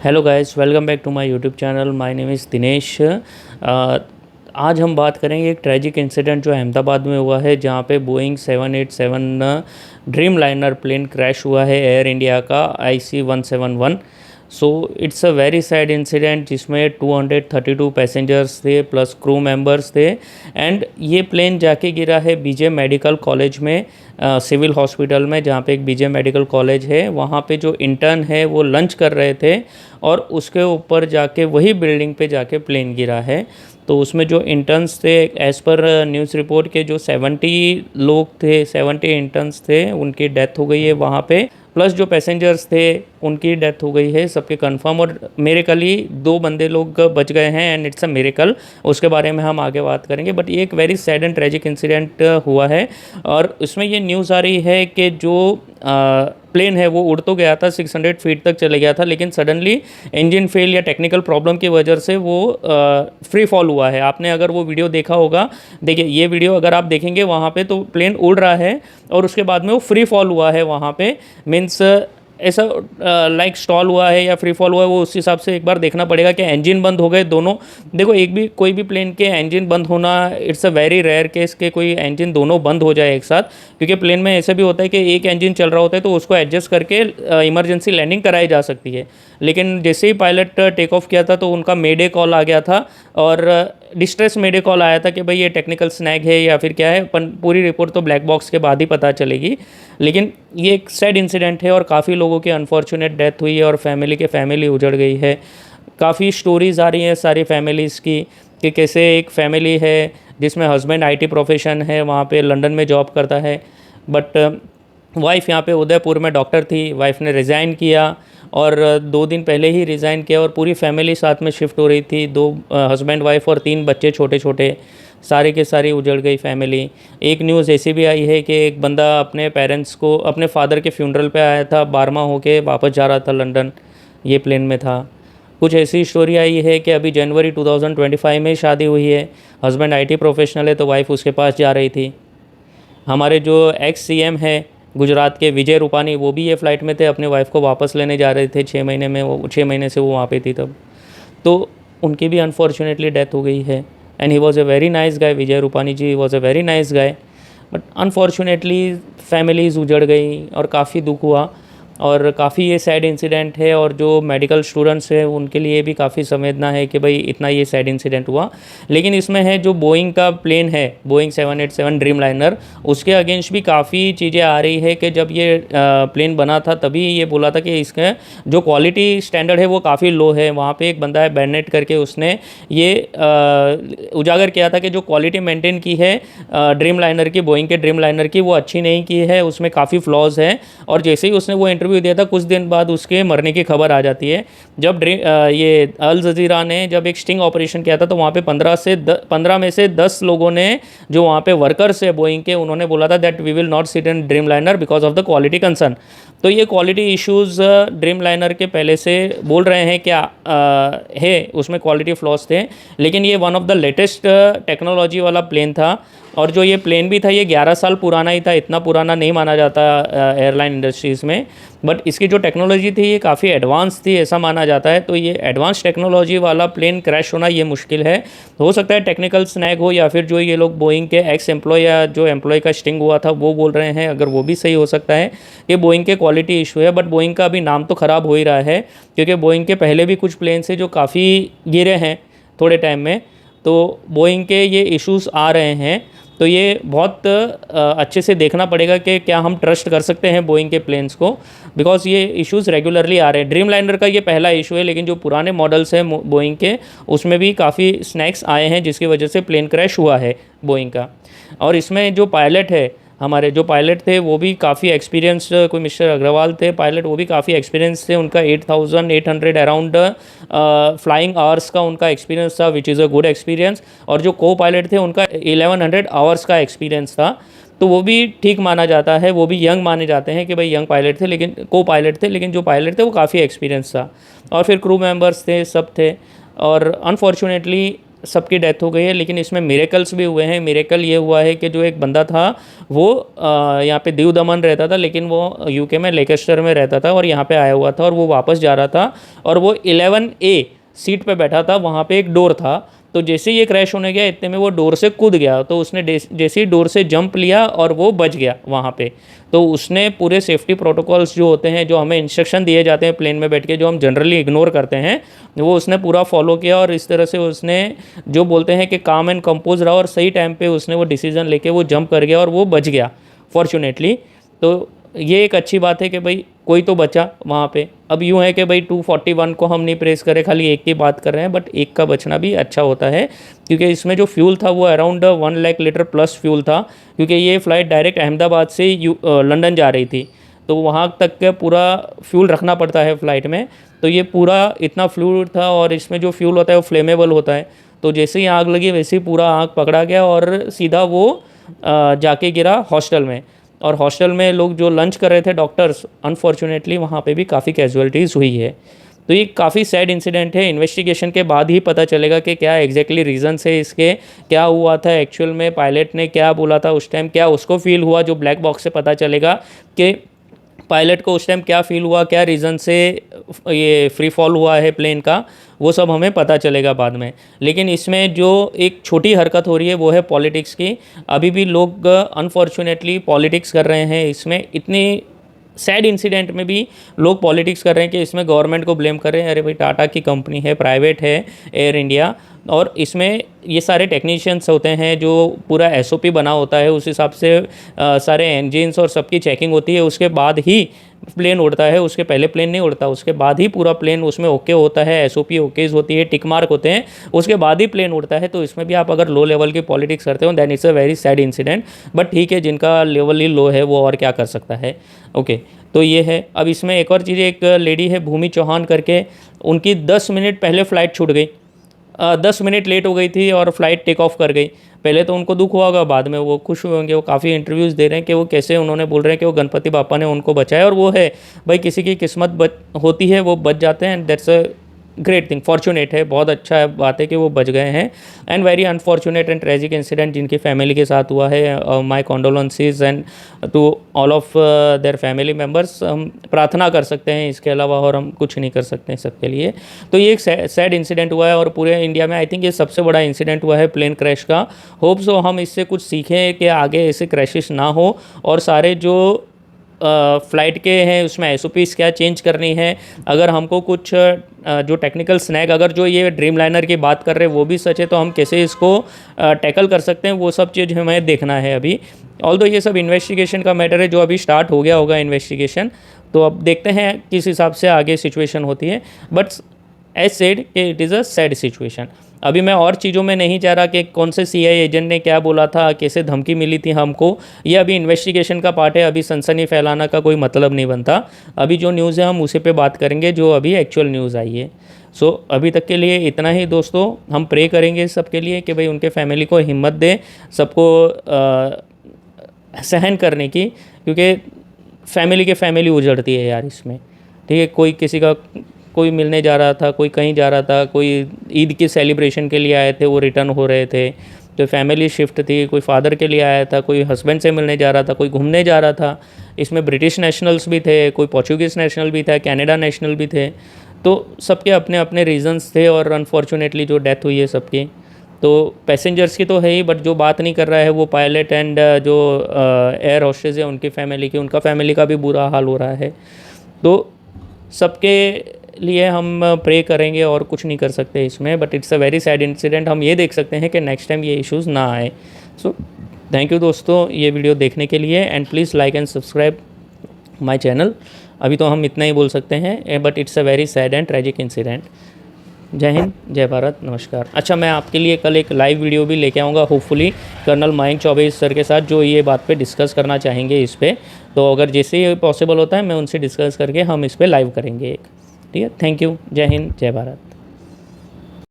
Hello guys, welcome back to my YouTube channel. My name is Dinesh. आज हम बात करेंगे एक ट्रेजिक इंसिडेंट जो अहमदाबाद में हुआ है, जहाँ पे Boeing 787 Dreamliner plane crash हुआ है, एयर इंडिया का IC-171। So it's a very sad incident, जिसमें 232 पैसेंजर्स थे प्लस क्रू मेंबर्स थे। एंड ये प्लेन जाके गिरा है बीजे मेडिकल कॉलेज में, सिविल हॉस्पिटल में, जहाँ पे एक बीजे मेडिकल कॉलेज है। वहाँ पे जो इंटर्न है वो लंच कर रहे थे और उसके ऊपर जाके वही बिल्डिंग पे जाके प्लेन गिरा है। तो उसमें जो इंटर्न्स थे, एज़ पर न्यूज़ रिपोर्ट के, जो 70 लोग थे, 70 इंटर्न्स थे, उनकी डेथ हो गई है वहाँ पे। प्लस जो पैसेंजर्स थे उनकी डेथ हो गई है, सबके कंफर्म। और मेरेकली 2 बंदे लोग बच गए हैं, एंड इट्स अ मेरेकल। उसके बारे में हम आगे बात करेंगे। बट ये एक very sad and tragic incident हुआ है। और उसमें ये न्यूज़ आ रही है कि जो प्लेन है वो उड़ तो गया था, 600 फीट तक चले गया था, लेकिन सडनली इंजन फेल या टेक्निकल प्रॉब्लम की वजह से वो फ्री फॉल हुआ है। आपने अगर वो वीडियो देखा होगा, देखिए ये वीडियो अगर आप देखेंगे वहाँ पे, तो प्लेन उड़ रहा है और उसके बाद में वो फ्री फॉल हुआ है वहाँ पे। मीन्स ऐसा लाइक स्टॉल हुआ है या फ्री फॉल हुआ है, वो उस हिसाब से एक बार देखना पड़ेगा कि इंजन बंद हो गए दोनों। देखो, कोई भी प्लेन के इंजन बंद होना, it's a very rare case कि कोई इंजन दोनों बंद हो जाए एक साथ। क्योंकि प्लेन में ऐसा भी होता है कि एक इंजन चल रहा होता है तो उसको एडजस्ट करके इमरजेंसी लैंडिंग कराई जा सकती है। लेकिन जैसे ही पायलट टेक ऑफ किया था तो उनका मेडे कॉल आ गया था, और डिस्ट्रेस मेडे कॉल आया था कि भाई ये टेक्निकल स्नैग है या फिर क्या है। पूरी रिपोर्ट तो ब्लैक बॉक्स के बाद ही पता चलेगी। लेकिन ये एक सैड इंसिडेंट है और काफ़ी लोगों की अनफॉर्चुनेट डेथ हुई है और फैमिली उजड़ गई है। काफ़ी स्टोरीज़ आ रही हैं सारी फैमिलीज़ की, कि कैसे एक फैमिली है जिसमें हस्बैंड IT प्रोफेशन है, वहाँ पे लंदन में जॉब करता है, बट वाइफ यहाँ पे उदयपुर में डॉक्टर थी। वाइफ ने रिज़ाइन किया और 2 दिन पहले ही रिज़ाइन किया, और पूरी फैमिली साथ में शिफ्ट हो रही थी। 2 हस्बैंड वाइफ और 3 बच्चे छोटे छोटे, सारे के सारी उजड़ गई फैमिली। एक न्यूज़ ऐसी भी आई है कि एक बंदा अपने पेरेंट्स को, अपने फादर के फ्यूनरल पे आया था, 12वां होके वापस जा रहा था लंदन, ये प्लेन में था। कुछ ऐसी स्टोरी आई है कि अभी जनवरी 2025 में शादी हुई है, हस्बैंड IT प्रोफेशनल है तो वाइफ उसके पास जा रही थी। हमारे जो एक्स CM है गुजरात के, विजय रूपानी, वो भी ये फ़्लाइट में थे, अपने वाइफ को वापस लेने जा रहे थे। 6 महीने में, वो 6 महीने से वो वहाँ पे थी तब। तो उनकी भी अनफॉर्चुनेटली डेथ हो गई है। And he was a very nice guy, Vijay Rupani ji was a very nice guy. But unfortunately families उजड़ गई और काफ़ी दुख हुआ, और काफ़ी ये सैड इंसिडेंट है। और जो मेडिकल स्टूडेंट्स हैं उनके लिए भी काफ़ी संवेदना है कि भाई इतना ये सैड इंसिडेंट हुआ। लेकिन इसमें है जो बोइंग का प्लेन है, बोइंग 787 ड्रीम लाइनर, उसके अगेंस्ट भी काफ़ी चीज़ें आ रही है कि जब ये प्लेन बना था तभी ये बोला था कि इसका जो क्वालिटी स्टैंडर्ड है वो काफ़ी लो है। वहाँ पे एक बंदा है बेनेट करके, उसने ये उजागर किया था कि जो क्वालिटी मेंटेन की है ड्रीम लाइनर की, बोइंग के ड्रीम लाइनर की, वो अच्छी नहीं की है, उसमें काफ़ी फ्लॉज है। और जैसे ही उसने वो इंटरव्यू दिया था, कुछ दिन बाद उसके मरने की खबर आ जाती है। जब ये अल जजीरा ने जब एक स्टिंग ऑपरेशन किया था, तो वहाँ पे 15 में से 10 लोगों ने, जो वहाँ पे वर्कर्स है बोइंग के, उन्होंने बोला था that we will not sit in Dreamliner because of the quality concern. तो ये क्वालिटी इश्यूज़ ड्रीम लाइनर के पहले से बोल रहे हैं क्या है, उसमें क्वालिटी फ्लॉज थे। लेकिन ये one of the latest technology वाला प्लेन था। और जो ये प्लेन भी था, ये 11 साल पुराना ही था, इतना पुराना नहीं माना जाता एयरलाइन इंडस्ट्रीज़ में। बट इसकी जो टेक्नोलॉजी थी ये काफ़ी एडवांस थी, ऐसा माना जाता है। तो ये एडवांस टेक्नोलॉजी वाला प्लेन क्रैश होना ये मुश्किल है। हो सकता है टेक्निकल स्नैग हो, या फिर जो ये लोग बोइंग के एक्स एम्प्लॉय या जो एम्प्लॉय का स्टिंग हुआ था वो बोल रहे हैं, अगर वो भी सही हो सकता है कि बोइंग के क्वालिटी इशू है। बट बोइंग का अभी नाम तो ख़राब हो ही रहा है, क्योंकि बोइंग के पहले भी कुछ प्लेन से जो काफ़ी गिरे हैं थोड़े टाइम में, तो बोइंग के ये इश्यूज़ आ रहे हैं। तो ये बहुत अच्छे से देखना पड़ेगा कि क्या हम ट्रस्ट कर सकते हैं बोइंग के प्लेन्स को, बिकॉज ये इश्यूज़ रेगुलरली आ रहे हैं। ड्रीम लाइनर का ये पहला इशू है, लेकिन जो पुराने मॉडल्स हैं बोइंग के, उसमें भी काफ़ी स्नैक्स आए हैं जिसकी वजह से प्लेन क्रैश हुआ है बोइंग का। और इसमें जो पायलट है, हमारे जो पायलट थे वो भी काफ़ी एक्सपीरियंस, कोई मिस्टर अग्रवाल थे पायलट, वो भी काफ़ी एक्सपीरियंस थे। उनका 8800 अराउंड फ्लाइंग आवर्स का उनका एक्सपीरियंस था, which is a good experience. और जो को पायलट थे उनका 1100 आवर्स का एक्सपीरियंस था, तो वो भी ठीक माना जाता है। वो भी यंग माने जाते हैं कि भाई यंग पायलट थे, लेकिन को पायलट थे, लेकिन जो पायलट थे वो काफ़ी एक्सपीरियंस था। और फिर क्रू मेंबर्स थे, सब थे। और अनफॉर्चुनेटली सबकी डेथ हो गई है, लेकिन इसमें मिरेकल्स भी हुए हैं। मिरेकल ये हुआ है कि जो एक बंदा था वो यहाँ पे दीव दमन रहता था, लेकिन वो यूके में लेकेस्टर में रहता था और यहाँ पे आया हुआ था और वो वापस जा रहा था और वो 11A सीट पे बैठा था। वहाँ पे एक डोर था, तो जैसे ही ये क्रैश होने गया इतने में वो डोर से कूद गया, तो उसने जैसे ही डोर से जंप लिया और वो बच गया वहाँ पे। तो उसने पूरे सेफ्टी प्रोटोकॉल्स जो होते हैं, जो हमें इंस्ट्रक्शन दिए जाते हैं प्लेन में बैठ के, जो हम जनरली इग्नोर करते हैं, वो उसने पूरा फॉलो किया और इस तरह से उसने जो बोलते हैं कि काम एंड कंपोज रहा और सही टाइम पे उसने वो डिसीज़न लेके वो जंप कर गया और वो बच गया फॉर्चुनेटली। तो ये एक अच्छी बात है कि भाई कोई तो बचा वहाँ पे। अब यूँ है कि भाई 241 को हम नहीं प्रेस करें, खाली एक की बात कर रहे हैं, बट एक का बचना भी अच्छा होता है, क्योंकि इसमें जो फ्यूल था वो around 1 lakh litre plus fuel था, क्योंकि ये फ़्लाइट डायरेक्ट अहमदाबाद से लंदन जा रही थी, तो वहाँ तक का पूरा फ्यूल रखना पड़ता है फ़्लाइट में। तो ये पूरा इतना फ्यूल था और इसमें जो फ्यूल होता है वो फ्लेमेबल होता है, तो जैसे ही आग लगी वैसे ही पूरा आग पकड़ा गया और सीधा वो जाके गिरा हॉस्टल में। और हॉस्टल में लोग जो लंच कर रहे थे डॉक्टर्स, अनफॉर्चुनेटली वहाँ पे भी काफ़ी कैजुअलिटीज़ हुई है। तो ये काफ़ी सैड इंसिडेंट है। इन्वेस्टिगेशन के बाद ही पता चलेगा कि क्या एग्जैक्टली रीज़न्स है इसके, क्या हुआ था एक्चुअल में, पायलट ने क्या बोला था उस टाइम, क्या उसको फील हुआ, जो ब्लैक बॉक्स से पता चलेगा कि पायलट को उस टाइम क्या फ़ील हुआ, क्या रीज़न से ये फ्री फॉल हुआ है प्लेन का, वो सब हमें पता चलेगा बाद में। लेकिन इसमें जो एक छोटी हरकत हो रही है वो है पॉलिटिक्स की। अभी भी लोग अनफॉर्चुनेटली पॉलिटिक्स कर रहे हैं इसमें। इतनी सैड इंसिडेंट में भी लोग पॉलिटिक्स कर रहे हैं कि इसमें गवर्नमेंट को ब्लेम कर रहे हैं। अरे भाई, टाटा की कंपनी है, प्राइवेट है एयर इंडिया, और इसमें ये सारे टेक्नीशियंस होते हैं, जो पूरा एसओपी बना होता है, उस हिसाब से सारे इंजन्स और सबकी चेकिंग होती है, उसके बाद ही प्लेन उड़ता है। उसके पहले प्लेन नहीं उड़ता, उसके बाद ही पूरा प्लेन उसमें ओके होता है, एसओपी ओकेज होती है, टिक मार्क होते हैं, उसके बाद ही प्लेन उड़ता है। तो इसमें भी आप अगर लो लेवल की पॉलिटिक्स करते हो then it's a very sad incident, but ठीक है, जिनका लेवल ही लो है वो और क्या कर सकता है। ओके, तो ये है। अब इसमें एक और चीज़, एक लेडी है भूमि चौहान करके, उनकी 10 मिनट पहले फ़्लाइट छूट गई, 10 मिनट लेट हो गई थी और फ्लाइट टेक ऑफ कर गई। पहले तो उनको दुख हुआ होगा, बाद में वो खुश हुए होंगे। वो काफ़ी इंटरव्यूज़ दे रहे हैं कि वो कैसे, उन्होंने बोल रहे हैं कि वो गणपति बापा ने उनको बचाया, और वो है भाई, किसी की किस्मत होती है वो बच जाते हैं, that's a great thing, fortunate है, बहुत अच्छा बात है कि वो बच गए हैं। And very unfortunate and tragic incident जिनकी फैमिली के साथ हुआ है, my condolences and to all of their family members. हम प्रार्थना कर सकते हैं इसके अलावा, और हम कुछ नहीं कर सकते हैं सबके लिए। तो ये एक सैड इंसिडेंट हुआ है और पूरे इंडिया में आई थिंक ये सबसे बड़ा इंसिडेंट हुआ है प्लेन क्रैश का। होप सो हम इससे कुछ सीखें कि आगे ऐसे क्रैशेस ना हो, और सारे जो फ़्लाइट के हैं उसमें एसओपीज़ क्या चेंज करनी है। अगर हमको कुछ जो टेक्निकल स्नैग, अगर जो ये ड्रीम लाइनर की बात कर रहे हैं वो भी सच है, तो हम कैसे इसको टैकल कर सकते हैं, वो सब चीज़ हमें देखना है अभी। ऑल्दो ये सब इन्वेस्टिगेशन का मैटर है, जो अभी स्टार्ट हो गया होगा इन्वेस्टिगेशन, तो अब देखते हैं किस हिसाब से आगे सिचुएशन होती है। बट एज सेड कि it is a sad situation. अभी मैं और चीज़ों में नहीं जा रहा कि कौन से सीआईए एजेंट ने क्या बोला था, कैसे धमकी मिली थी हमको, ये अभी इन्वेस्टिगेशन का पार्ट है। अभी सनसनी फैलाना का कोई मतलब नहीं बनता। अभी जो न्यूज़ है हम उसी पे बात करेंगे जो अभी एक्चुअल न्यूज़ आई है। सो अभी तक के लिए इतना ही दोस्तों। हम प्रे करेंगे सबके लिए कि भाई उनके फैमिली को हिम्मत दे, सबको सहन करने की, क्योंकि फैमिली के फैमिली उजड़ती है यार इसमें। ठीक है, कोई किसी का, कोई मिलने जा रहा था, कोई कहीं जा रहा था, कोई ईद की सेलिब्रेशन के लिए आए थे, वो रिटर्न हो रहे थे, तो फैमिली शिफ्ट थी, कोई फादर के लिए आया था, कोई हस्बैंड से मिलने जा रहा था, कोई घूमने जा रहा था। इसमें ब्रिटिश नेशनल्स भी थे, कोई पोर्चुगीज़ नेशनल भी था, कनाडा नेशनल भी थे, तो सबके अपने अपने रीजंस थे। और अनफॉर्चुनेटली जो डेथ हुई है सबकी, तो पैसेंजर्स की तो है ही, बट जो बात नहीं कर रहा है वो पायलट एंड जो एयर होस्टेस है उनकी फैमिली की, उनका फैमिली का भी बुरा हाल हो रहा है। तो सबके लिए हम प्रे करेंगे और कुछ नहीं कर सकते इसमें, but it's a very sad incident. हम ये देख सकते हैं कि नेक्स्ट टाइम ये इश्यूज़ ना आए। सो थैंक यू दोस्तों ये वीडियो देखने के लिए, and please like and subscribe my channel. अभी तो हम इतना ही बोल सकते हैं, but it's a very sad and tragic incident. जय हिंद, जय भारत, नमस्कार। अच्छा, मैं आपके लिए कल एक लाइव वीडियो भी लेके आऊँगा, hopefully colonel Mayank Choubey sir के साथ, जो ये बात पे डिस्कस करना चाहेंगे इस पर। तो अगर जैसे ही पॉसिबल होता है मैं उनसे डिस्कस करके हम इस पर लाइव करेंगे एक। ठीक है, थैंक यू, जय हिंद, जय भारत।